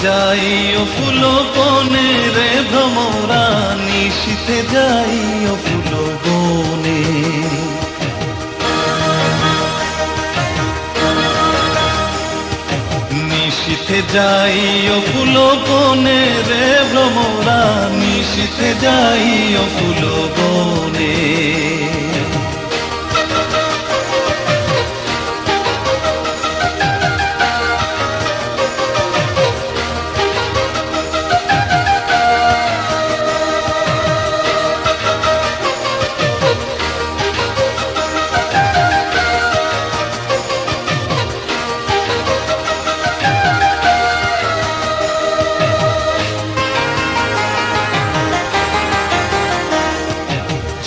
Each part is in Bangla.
যাই ও ফুল বনে রে ভ্রমরা, নিশীথে যাই ও ফুল বনে। নিশীথে যাই ও ফুল বনে রে ভ্রমরা, নিশীথে যাই ও ফুল বনে।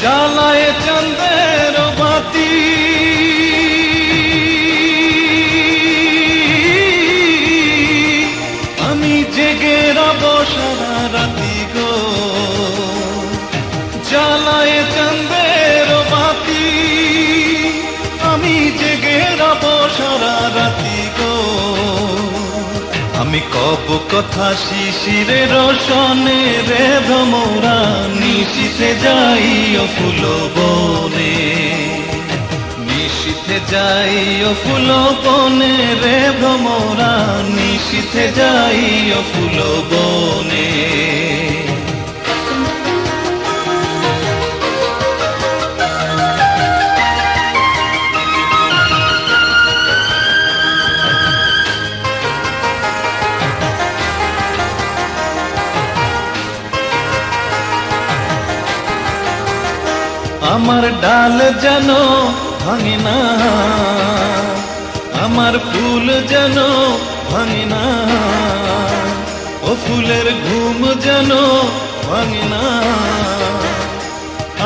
জ্বালায় চাঁদের বাতি আমি জেগে রব সারা রাতি গো। জ্বালায় চাঁদের বাতি আমি জেগে রব সারা রাতি গো। আমি কব কথা শিশিরে রসনে রে ভ্রমরা, নিশীথে যাই ও ফুল বনে। নিশীথে যাই ও ফুল বনে রে ভ্রমরা, নিশীথে যাই ও ফুল বনে। আমার ডাল যেন ভাঙে না, আমার ফুল যেন ভাঙে না, ও ফুলের ঘুম যেন ভাঙে না।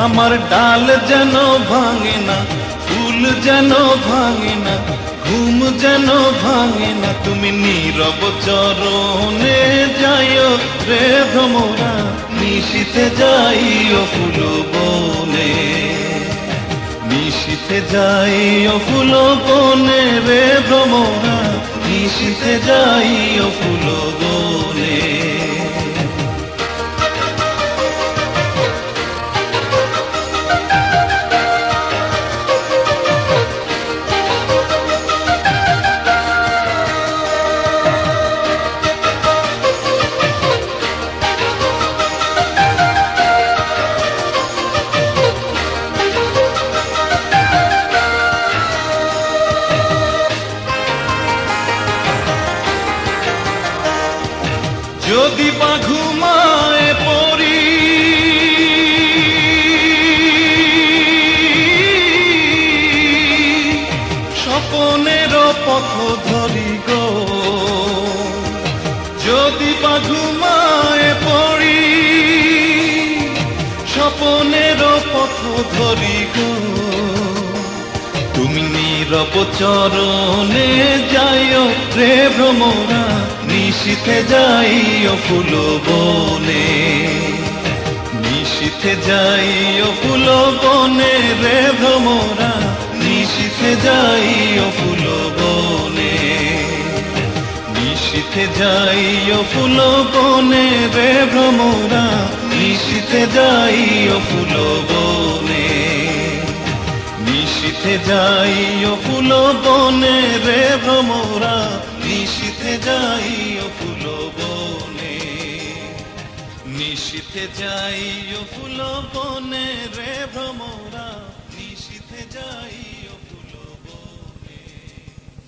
আমার ডাল যেন ভাঙে না, ফুল যেন ভাঙে না, ঘুম যেন ভাঙে না। তুমি নীরব চরণে যাইও রে ভ্রমরা, নিশীথে যাই ও ফুল বনে। নিশীথে যাই ও ফুল বনে রে ভ্রমরা, নিশীথে যাই ও ফুল বনে। যদি বা ঘুমায় পড়ি স্বপনের পথ ধরি গো। যদি বা ঘুমায় পড়ি স্বপনের পথ ধরি গো। তুমি নীরব চরণে যাইও রে ভ্রমরা, নিশীথে যাই ও ফুল বনে। নিশীথে যাই ও ফুল বনে রে ভ্রমরা, নিশীথে যাই ও ফুল বনে। নিশীথে যাই ও ফুল বনে রে ভ্রমরা, নিশীথে যাই ও ফুল বনে। নিশীথে যাই ও ফুল বনে রে ভ্রমরা, নিশীথে যাই ও ফুল বনে। নিশীথে যাই ও ফুল বনে রে ভ্রমরা।